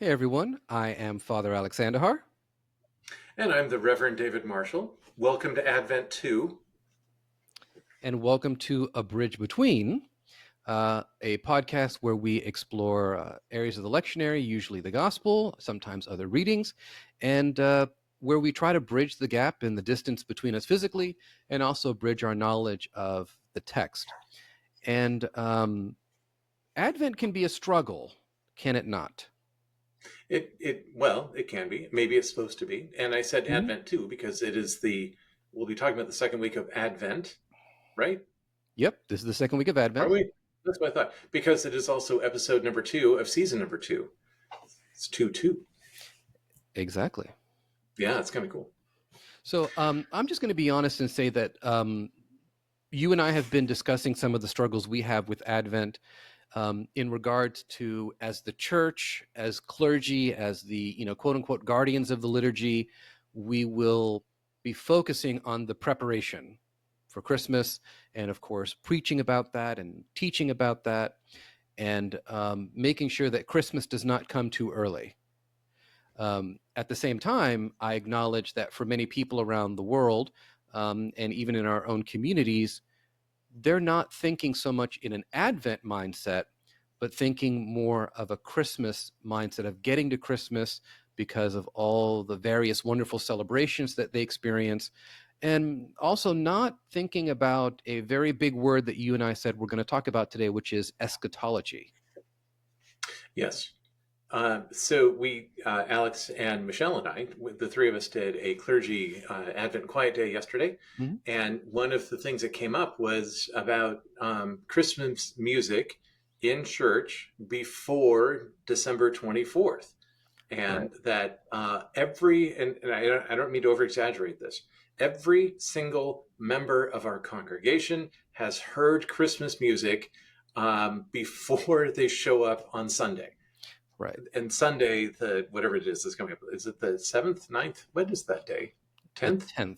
Hey everyone, I am Father Alexander, And I'm the Reverend David Marshall. Welcome to Advent 2. and welcome to A Bridge Between, a podcast where we explore areas of the lectionary, usually the gospel, sometimes other readings, and where we try to bridge the gap in the distance between us physically and also bridge our knowledge of the text. And Advent can be a struggle, can it not? It can be. Maybe it's supposed to be. And I said Mhm. Advent 2 because we'll be talking about the second week of Advent, right? Yep, this is the second week of Are Advent. we? That's what I thought. Because it is also episode number 2 of season number 2. It's 2 2. Exactly. Yeah, it's kind of cool. So I'm just going to be honest and say that you and I have been discussing some of the struggles we have with Advent in regards to, as the church, as clergy, as the quote unquote guardians of the liturgy, we will be focusing on the preparation for Christmas, and of course preaching about that and teaching about that, and making sure that Christmas does not come too early. At the same time, I acknowledge that for many people around the world, and even in our own communities, they're not thinking so much in an Advent mindset, but thinking more of a Christmas mindset of getting to Christmas because of all the various wonderful celebrations that they experience. And also not thinking about a very big word that you and I said we're going to talk about today, which is eschatology. Yes. Alex and Michelle and I, the three of us did a clergy Advent Quiet Day yesterday. Mhm. And one of the things that came up was about Christmas music in church before December 24th. Right. And that I don't mean to over exaggerate this, every single member of our congregation has heard Christmas music before they show up on Sunday. Right. And Sunday, the whatever it is that's coming up, is it the 7th, ninth? What is that day? The 10th? 10th.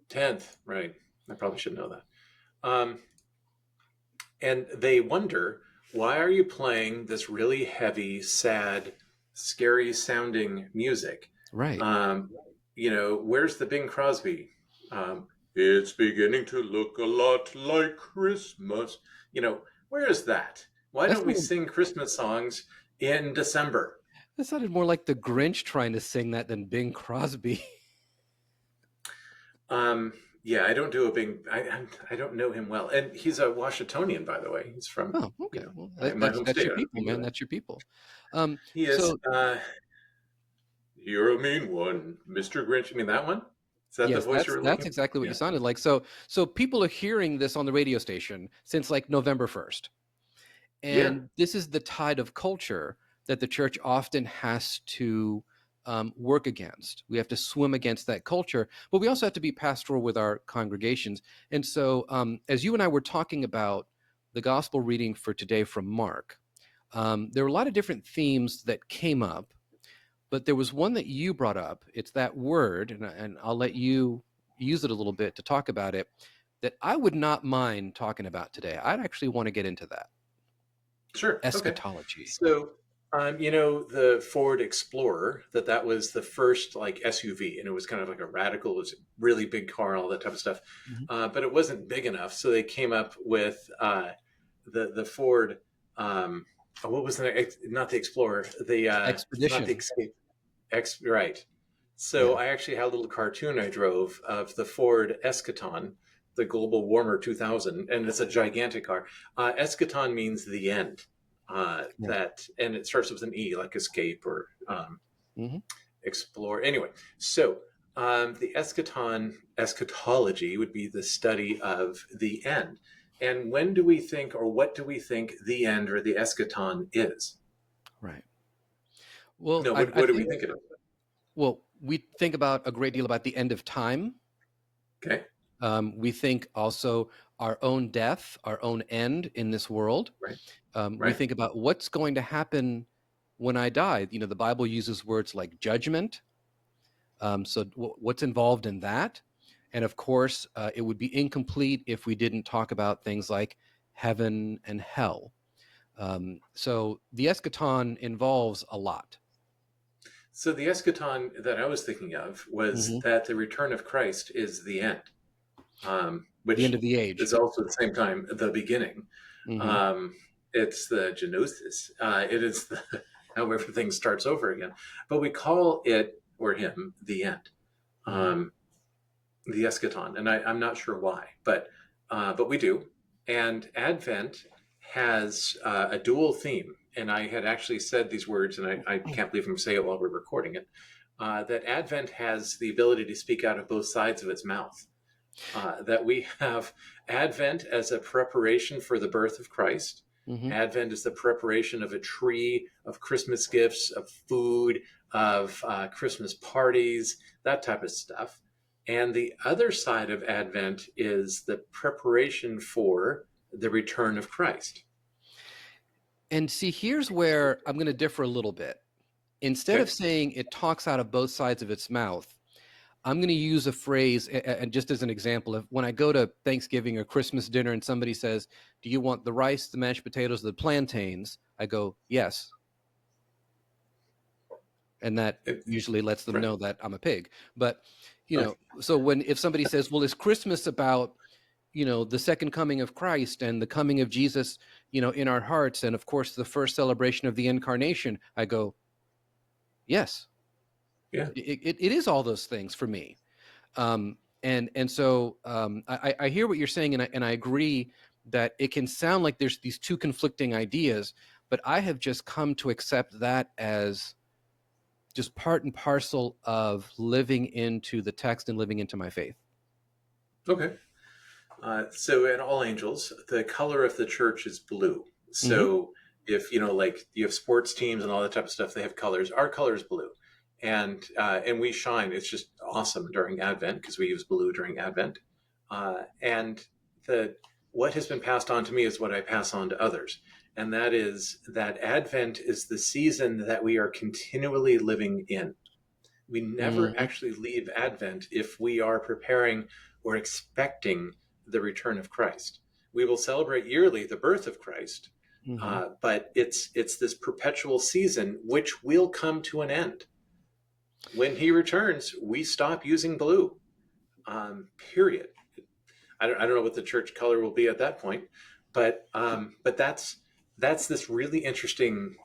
10th, right. I probably should know that. Um, and they wonder, why are you playing this really heavy, sad, scary sounding music? Right. Um, where's the Bing Crosby? It's beginning to look a lot like Christmas. Where is that? Why That's don't we not sing Christmas songs in December? That sounded more like the Grinch trying to sing that than Bing Crosby. Um, yeah, I don't do a Bing. I don't know him well, and he's a Washingtonian, by the way. He's from Oh, okay. Well, my home that's state. your I don't know if people, you knew man. that. That's your people. Um, He is. so You're a mean one, Mr. Grinch. I mean that one. Is that the yes, voice you were that's looking? exactly what you Yeah. sounded like. So people are hearing this on the radio station since like November 1st, Yeah. and this is the tide of culture that the church often has to work against. We have to swim against that culture, but we also have to be pastoral with our congregations. And so, as you and I were talking about the gospel reading for today from Mark, there were a lot of different themes that came up, but there was one that you brought up. It's that word, and I'll let you use it a little bit to talk about it, that I would not mind talking about today. I'd actually want to get into that Sure. Okay. eschatology. So, the Ford Explorer, that was the first like SUV, and it was kind of like a radical, it was a really big car, all that type of stuff. Mhm. But it wasn't big enough, so they came up with the Ford. What was not the Explorer, not the Expedition. Escape. Right. So Yeah. I actually had a little cartoon I drove of the Ford Eschaton, the Global Warmer 2000, and it's a gigantic car. Eschaton means the end. Right. And it starts with an E, like escape or Hmm. explore. Anyway, so the eschatology would be the study of the end. And when do we think, or what do we think the end or the eschaton is? Right. Well, No, I what do we think, think it is? well, we think about a great deal about the end of time. Okay, We think also our own death, our own end in this world. right, We right. think about what's going to happen when I die. The Bible uses words like judgment. So, what's involved in that? And of course, it would be incomplete if we didn't talk about things like heaven and hell. So, the eschaton involves a lot. So the eschaton that I was thinking of was Hmm. that the return of Christ is the end, The end which of the age. is also at the same time the beginning. Hmm. Um, it's the genosis. It is the, how everything starts over again. But we call it or him the end, Hmm. um, the eschaton, and I'm not sure why, but we do. And Advent has a dual theme. And I had actually said these words, and I can't believe I'm saying it while we're recording it. That Advent has the ability to speak out of both sides of its mouth. That we have Advent as a preparation for the birth of Christ. Hmm. Advent is the preparation of a tree, of Christmas gifts, of food, of Christmas parties, that type of stuff. And the other side of Advent is the preparation for the return of Christ. And see, here's where I'm going to differ a little bit. Instead of Okay. saying it talks out of both sides of its mouth, I'm going to use a phrase, and just as an example, of when I go to Thanksgiving or Christmas dinner and somebody says, "Do you want the rice, the mashed potatoes, the plantains?" I go, "Yes," and that It's, usually lets them right. know that I'm a pig. But Okay. so when if somebody says, "Well, is Christmas about the second coming of Christ and the coming of Jesus, in our hearts, and of course the first celebration of the incarnation?" I go, "Yes, Yeah. it is all those things for me." And so I hear what you're saying, and I agree that it can sound like there's these two conflicting ideas, but I have just come to accept that as just part and parcel of living into the text and living into my faith. Okay. So at All Angels, the color of the church is blue. Hmm. So if like you have sports teams and all that type of stuff, they have colors. Our color is blue, and we shine. It's just awesome during Advent because we use blue during Advent. And the what has been passed on to me is what I pass on to others, and that is that Advent is the season that we are continually living in. We never Hmm. actually leave Advent if we are preparing or expecting the return of Christ. We will celebrate yearly the birth of Christ, Hmm. but it's this perpetual season which will come to an end. When He returns, we stop using blue. Period. I don't know what the church color will be at that point, but that's this really interesting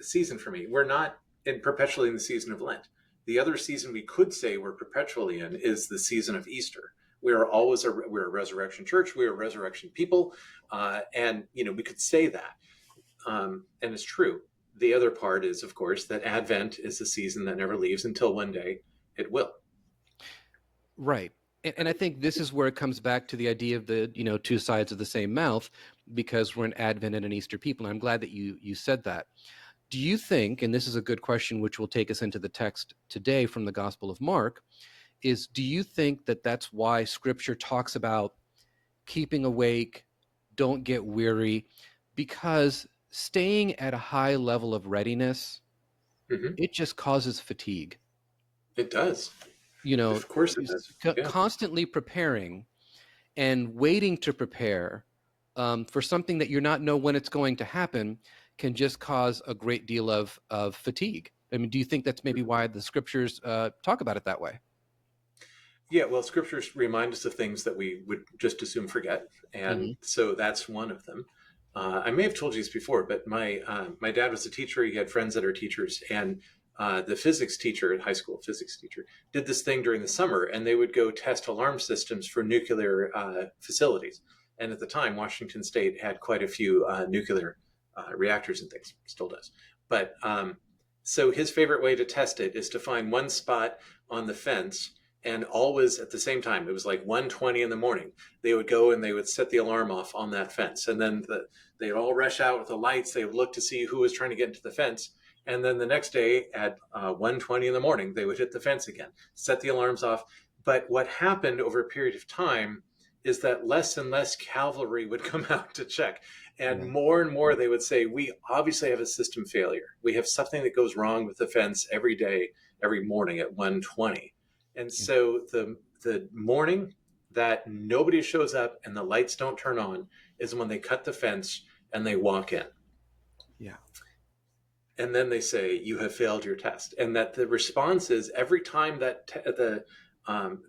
season for me. We're not perpetually in the season of Lent. The other season we could say we're perpetually in is the season of Easter. We are always we're a resurrection church. We're a resurrection people, and we could say that, and it's true. The other part is, of course, that Advent is a season that never leaves until one day it will. Right. And I think this is where it comes back to the idea of the two sides of the same mouth, because we're an Advent and an Easter people. And I'm glad that you said that. Do you think, and this is a good question which will take us into the text today from the Gospel of Mark, is do you think that that's why Scripture talks about keeping awake, don't get weary, because staying at a high level of readiness, Hmm. it just causes fatigue. It does. You know, Of course, it does. Yeah. constantly preparing and waiting to prepare for something that you're not know when it's going to happen can just cause a great deal of fatigue. I mean, do you think that's maybe why the scriptures talk about it that way? Yeah, well, scriptures remind us of things that we would just assume forget, and Hmm. so that's one of them. I may have told you this before, but my dad was a teacher. He had friends that are teachers, and the physics teacher at high school, physics teacher, did this thing during the summer, and they would go test alarm systems for nuclear facilities. And at the time, Washington State had quite a few nuclear reactors and things, still does. But so his favorite way to test it is to find one spot on the fence, and always at the same time, it was like 1:20 in the morning, they would go and they would set the alarm off on that fence, and then they'd all rush out with the lights. They would look to see who was trying to get into the fence, and then the next day at 1:20 in the morning, they would hit the fence again, set the alarms off. But what happened over a period of time is that less and less cavalry would come out to check, Yeah. and more they would say, we obviously have a system failure. We have something that goes wrong with the fence every day, every morning at 1:20. And Yeah. so the morning that nobody shows up and the lights don't turn on is when they cut the fence and they walk in. Yeah. and then they say you have failed your test, and that the response is every time that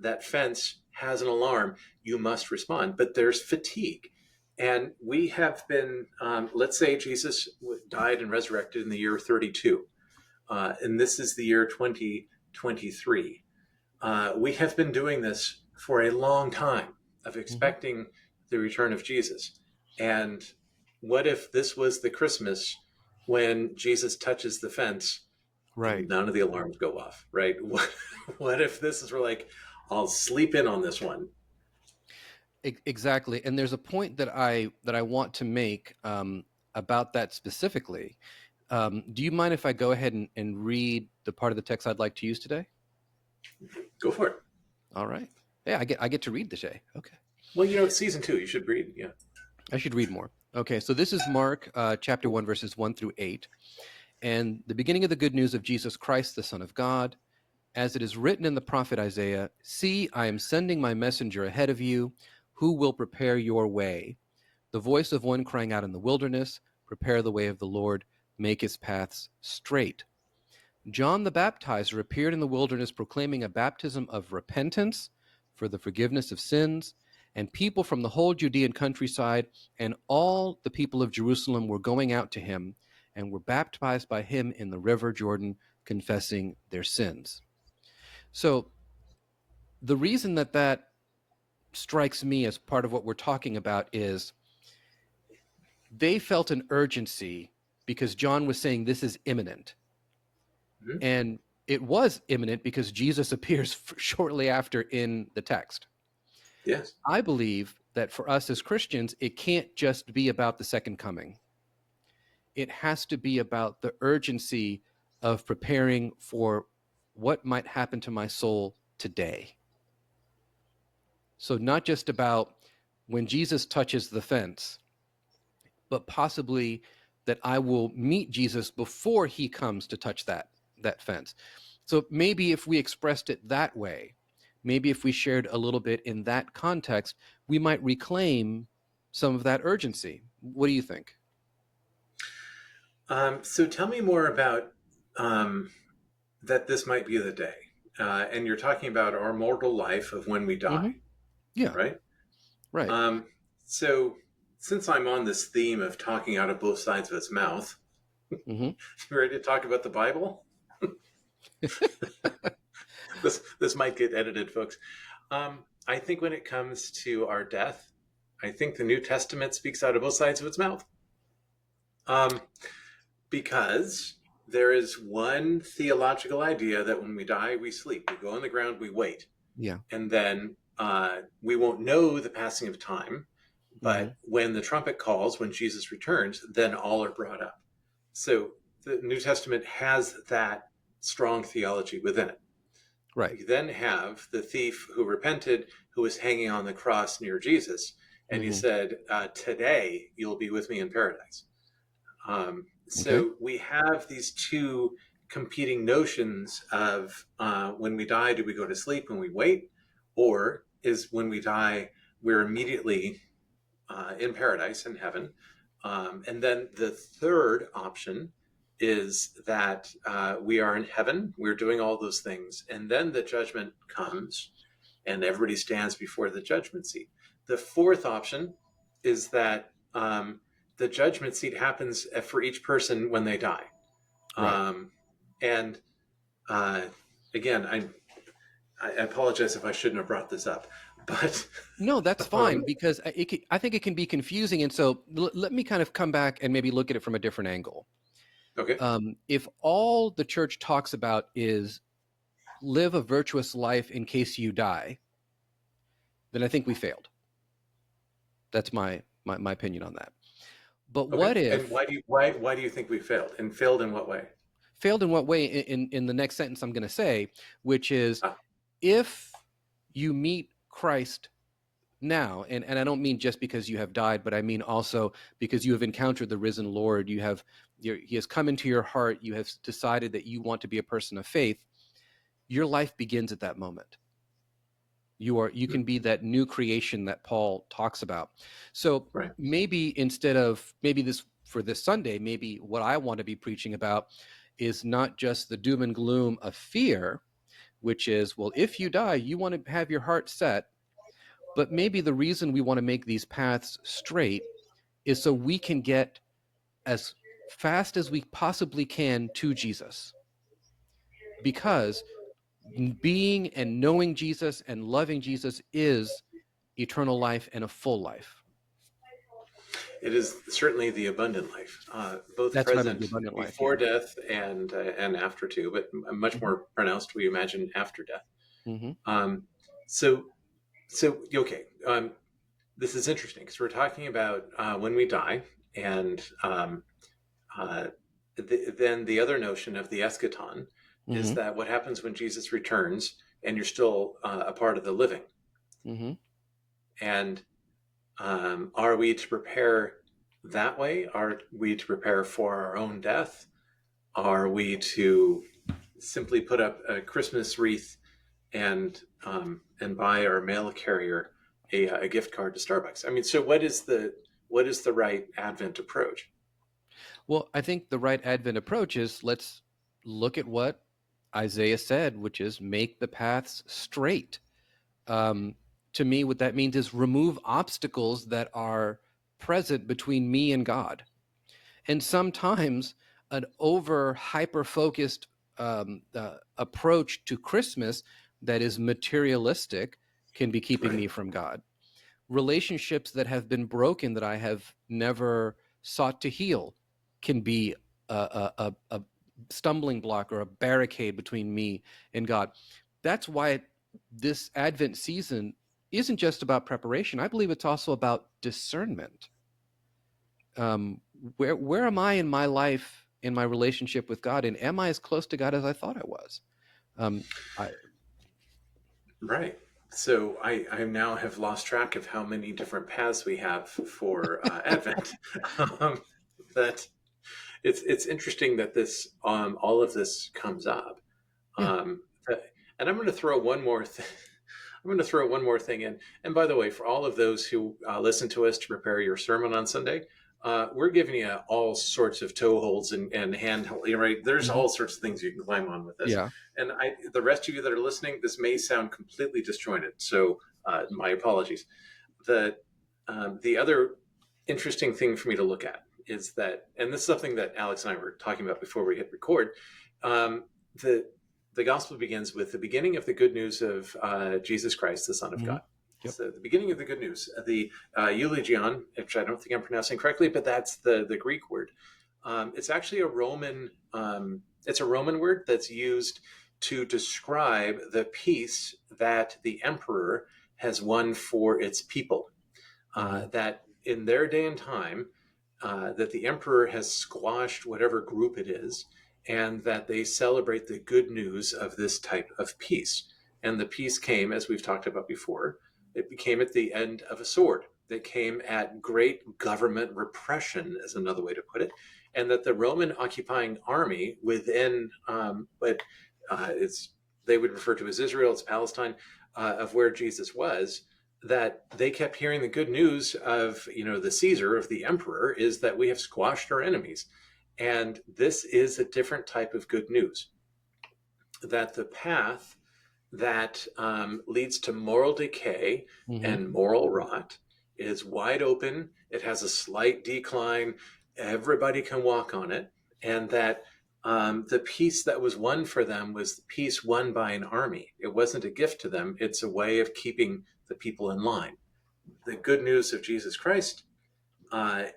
that fence has an alarm, you must respond. But there's fatigue, and we have been, let's say Jesus died and resurrected in the year 32, and this is the year 2023. We have been doing this for a long time of Hmm. expecting the return of Jesus. And what if this was the Christmas when Jesus touches the fence Right. and none of the alarms go off, right? What if this is, we're like, I'll sleep in on this one. Exactly. And there's a point that I want to make about that specifically. Do you mind if I go ahead and read the part of the text I'd like to use today? Go for it. All right. Yeah, I get to read today. Okay. Well, you know, it's season 2. You should read. Yeah. I should read more. Okay, so this is Mark chapter 1, verses 1 through 8. And the beginning of the good news of Jesus Christ, the Son of God, as it is written in the prophet Isaiah, "See, I am sending my messenger ahead of you, who will prepare your way. The voice of one crying out in the wilderness, prepare the way of the Lord, make his paths straight." John the Baptizer appeared in the wilderness proclaiming a baptism of repentance for the forgiveness of sins, and people from the whole Judean countryside and all the people of Jerusalem were going out to him and were baptized by him in the river Jordan, confessing their sins. So, the reason that strikes me as part of what we're talking about is they felt an urgency because John was saying this is imminent. Mhm. And it was imminent because Jesus appears shortly after in the text. Yes. I believe that for us as Christians, it can't just be about the second coming. It has to be about the urgency of preparing for what might happen to my soul today. So, not just about when Jesus touches the fence, but possibly that I will meet Jesus before he comes to touch that fence. So maybe if we expressed it that way, maybe if we shared a little bit in that context, we might reclaim some of that urgency. What do you think? So tell me more about um, that this might be the day. And you're talking about our mortal life of when we die, Hmm. Yeah, right? right. Um, so, since I'm on this theme of talking out of both sides of its mouth, Hmm. you ready to talk about the Bible? This might get edited, folks. I think when it comes to our death, I think the New Testament speaks out of both sides of its mouth. Um, because there is one theological idea that when we die, we sleep. We go on the ground, we wait. Yeah. And then we won't know the passing of time. Hmm. But when the trumpet calls, when Jesus returns, then all are brought up. So the New Testament has that strong theology within it. Right. You then have the thief who repented, who was hanging on the cross near Jesus, and he Hmm. said, "Today you'll be with me in paradise." Okay. So we have these two competing notions of when we die, do we go to sleep when we wait, or is when we die we're immediately in paradise in heaven? And then the third option is that we are in heaven, we're doing all those things, and then the judgment comes and everybody stands before the judgment seat. The fourth option is that the judgment seat happens for each person when they die. Right. Um, and uh, again, I apologize if I shouldn't have brought this up, but No, that's fine um, because I think it can be confusing. And so let me kind of come back and maybe look at it from a different angle. okay. If all the church talks about is live a virtuous life in case you die, then I think we failed. That's my opinion on that. But Okay. what And if why do you think we failed? And failed in what way? failed in what way in the next sentence I'm going to say, which is Ah, if you meet Christ now, and I don't mean just because you have died, but I mean also because you have encountered the risen Lord, he has come into your heart, you have decided that you want to be a person of faith, your life begins at that moment. You hmm, can be that new creation that Paul talks about. So right. maybe instead of maybe this for this Sunday, maybe what I want to be preaching about is not just the doom and gloom of fear, which is, well, if you die, you want to have your heart set, but maybe the reason we want to make these paths straight is so we can get as fast as we possibly can to Jesus. Because being and knowing Jesus and loving Jesus is eternal life and a full life. It is certainly the abundant life, both That's what I meant, the present abundant life. before Yeah. death and after too, but much Mm-hmm. more pronounced, we imagine, after death. Mm-hmm. Um, so, okay, this is interesting because we're talking about when we die, and uh, then the other notion of the eschaton is Mm-hmm. that what happens when Jesus returns and you're still a part of the living. Mm-hmm. And are we to prepare that way? Are we to prepare for our own death? Are we to simply put up a Christmas wreath and buy our mail carrier a gift card to Starbucks? I mean, so what is the right Advent approach? Well, I think the right Advent approach is, let's look at what Isaiah said, which is make the paths straight. Um, to me, what that means is remove obstacles that are present between me and God. And sometimes an over hyper focused approach to Christmas that is materialistic can be keeping Right. me from God. Relationships that have been broken that I have never sought to heal can be a stumbling block or a barricade between me and God. That's why this Advent season isn't just about preparation. I believe it's also about discernment. um, where am I in my life, in my relationship with God, and am I as close to God as I thought I was? Um, I, Right. So I now have lost track of how many different paths we have for Advent. um, that it's interesting that this all of this comes up. yeah. Um, and I'm going to throw one more thing. I'm going to throw one more thing in. And by the way, for all of those who listen to us to prepare your sermon on Sunday, we're giving you all sorts of toe holds and hand, right? There's Hmm. all sorts of things you can climb on with this. Yeah. And the rest of you that are listening, this may sound completely disjointed. So my apologies. The other interesting thing for me to look at is that, and this is something that Alex and I were talking about before we hit record. Um, the the gospel begins with the beginning of the good news of Jesus Christ, the Son of Hmm. God. Yep. So the beginning of the good news, the eulogion, which I don't think I'm pronouncing correctly, but that's the Greek word. It's actually it's a Roman word that's used to describe the peace that the emperor has won for its people. Hmm. That in their day and time, that the emperor has squashed whatever group it is, and that they celebrate the good news of this type of peace. And the peace came, as we've talked about before, it became at the end of a sword. That came at great government repression, is another way to put it, and that the Roman occupying army within, but it's they would refer to as Israel, it's Palestine, of where Jesus was, that they kept hearing the good news of the Caesar, of the emperor, is that we have squashed our enemies. And this is a different type of good news, that the path that leads to moral decay Hmm. and moral rot is wide open. It has a slight decline. Everybody can walk on it. And that the peace that was won for them was the peace won by an army. It wasn't a gift to them, it's a way of keeping the people in line. The good news of Jesus Christ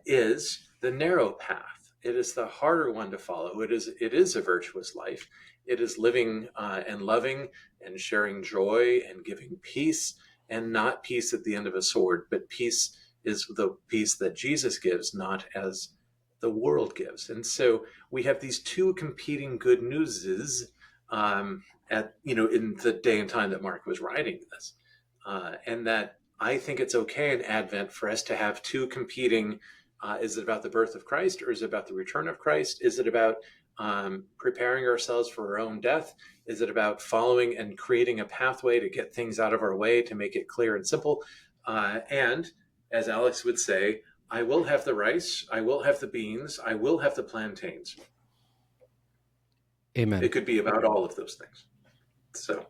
is the narrow path. It is the harder one to follow. It is a virtuous life. It is living and loving and sharing joy and giving peace, and not peace at the end of a sword, but peace is the peace that Jesus gives, not as the world gives. And so we have these two competing good newses at in the day and time that Mark was writing this, and that I think it's okay in Advent for us to have two competing. Is it about the birth of Christ, or is it about the return of Christ? Is it about preparing ourselves for our own death? Is it about following and creating a pathway to get things out of our way to make it clear and simple? And as Alex would say, I will have the rice. I will have the beans. I will have the plantains. It Amen. could be about all of those things. So,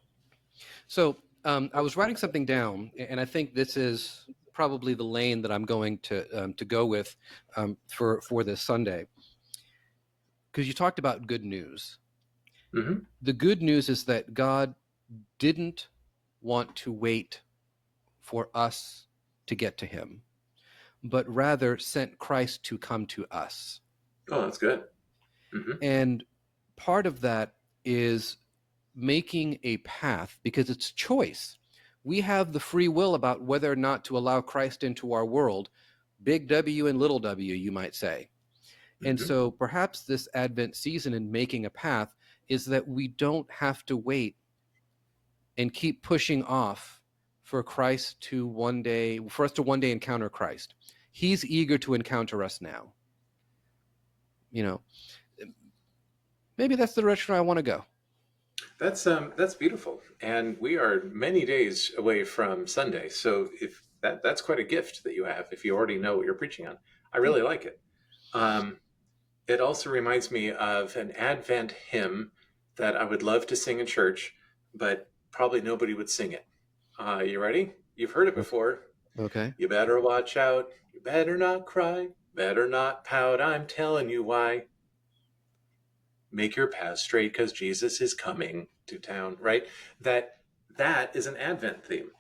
So I was writing something down, and I think this is probably the lane that I'm going to go with for this Sunday, because you talked about good news. mhm. The good news is that God didn't want to wait for us to get to Him, but rather sent Christ to come to us. Oh, that's good. Hmm. And part of that is making a path because it's choice. We have the free will about whether or not to allow Christ into our world, big W and little w, you might say. And Hmm. so perhaps this Advent season in making a path is that we don't have to wait and keep pushing off for Christ to one day, for us to one day encounter Christ. He's eager to encounter us now. You know, maybe that's the direction I want to go. That's beautiful, and we are many days away from Sunday. So if that's quite a gift that you have, if you already know what you're preaching on, I Yeah. really like it. Um, it also reminds me of an Advent hymn that I would love to sing in church, but probably nobody would sing it. You ready? You've heard it before. Okay. You better watch out. You better not cry. Better not pout. I'm telling you why. Make your path straight because Jesus is coming to town, right? That that is an Advent theme.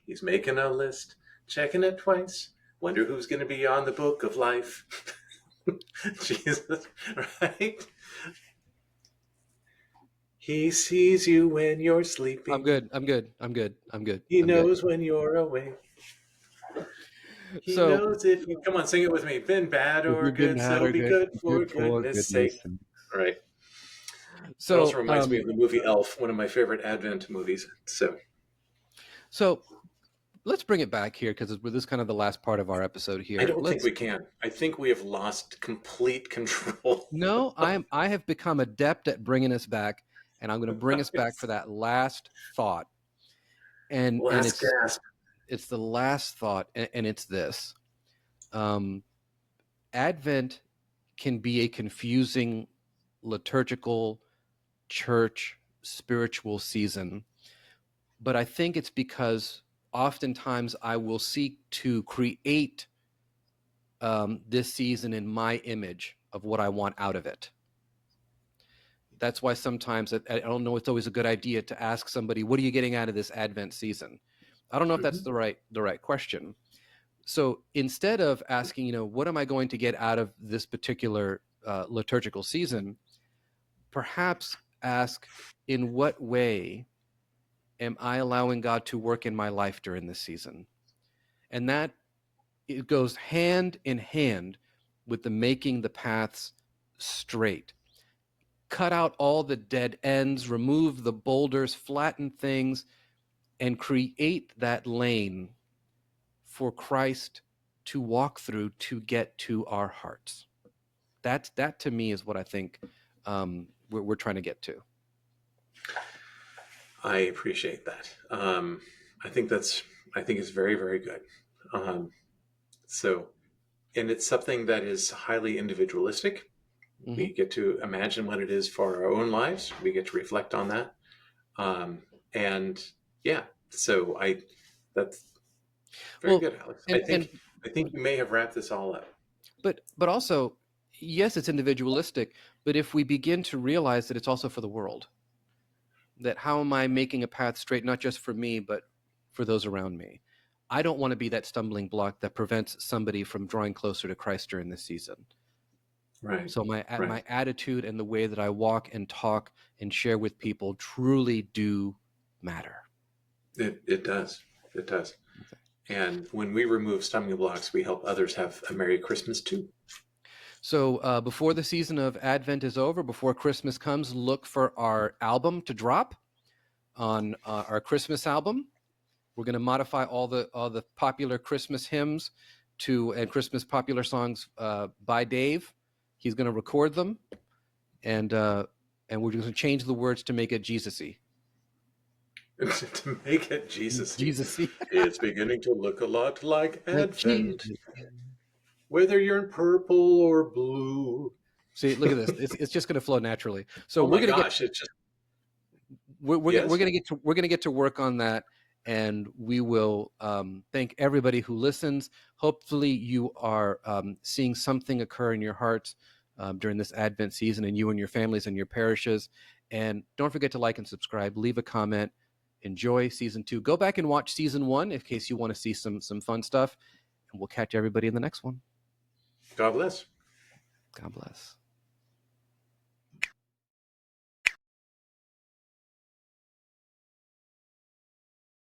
He's making a list, checking it twice. Wonder who's going to be on the book of life. Jesus, right? He sees you when you're I'm sleeping. good. I'm good. I'm good. I'm good. He I'm good. knows when you're awake. He So, knows if you come on, sing it with me. Been bad if or you've been good, mad so or be good, good for good for goodness goodness sake. sake. Right. It also So, reminds me of the movie Elf, one of my favorite Advent movies. So so let's bring it back here because this is kind of the last part of our episode I here. don't think Let's we can. I think we have lost complete control. no, I have become adept at bringing us back, and I'm going to bring us back for that last thought, and Last gasp. it's the last thought, and it's this: um, Advent can be a confusing liturgical church spiritual season, but I think it's because oftentimes I will seek to create this season in my image of what I want out of it. That's why sometimes I don't know. It's always a good idea to ask somebody, "What are you getting out of this Advent season?" I don't know if that's Mhm. the right question. So instead of asking, what am I going to get out of this particular liturgical season, perhaps ask, in what way am I allowing God to work in my life during this season? And that it goes hand in hand with the making the paths straight. Cut out all the dead ends, remove the boulders, flatten things, and create that lane for Christ to walk through to get to our hearts. That to me is what I think we're trying to get to. I appreciate that. I think that's. I think it's very, very good. Um, so, and it's something that is highly individualistic. Hmm. We get to imagine what it is for our own lives. We get to reflect on that. Um, and yeah, so I. That's very Well, good, Alex. I and think. I think you may have wrapped this all up. but also, yes, it's individualistic. But if we begin to realize that it's also for the world, that how am I making a path straight, not just for me, but for those around me? I don't want to be that stumbling block that prevents somebody from drawing closer to Christ during this season. Right. So my Right. my attitude and the way that I walk and talk and share with people truly do matter. It does. It does. And when we remove stumbling blocks, we help others have a Merry Christmas too. So before the season of Advent is over, before Christmas comes, look for our album to drop on our Christmas album. We're going to modify all the popular Christmas hymns to and Christmas popular songs by Dave. He's going to record them, and we're going to change the words to make it Jesus-y. to make it Jesus-y. Jesus, see, It's beginning to look a lot like like Advent, Jesus. whether you're in purple or blue. See, look at this. It's just going to flow naturally. So Oh we're my going to get gosh, it's just, we're yes. going to get to work on that, and we will thank everybody who listens. Hopefully, you are seeing something occur in your hearts during this Advent season, and you and your families and your parishes. And don't forget to like and subscribe. Leave a comment. Enjoy season 2. Go back and watch season 1 in case you want to see some fun stuff. And we'll catch everybody in the next one. God bless. God bless.